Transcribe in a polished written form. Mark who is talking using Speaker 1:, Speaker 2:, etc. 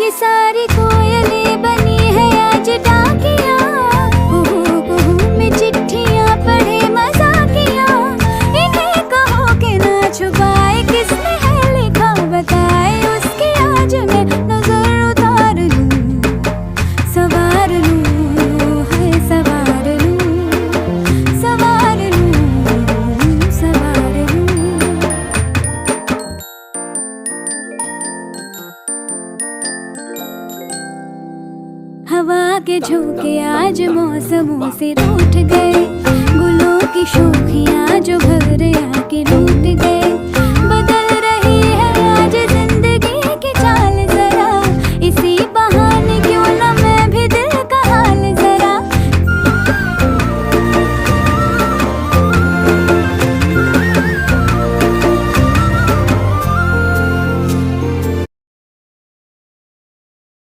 Speaker 1: ये सारी कोयलें बनी है आज डाकिया, कुहू में चिट्ठियां पढ़े मजाकिया। इन्हें कहो कि ना छुपाए किसने है लिखा बताए, उसकी आज मैं नजर उतार लूं, सवार लूं, है सवार लूं, सवार लूं, सवार लूं। हवा के झोंके आज मौसमों से रूठ गए, गुलों की शोखियां जो घर आके लूट गए।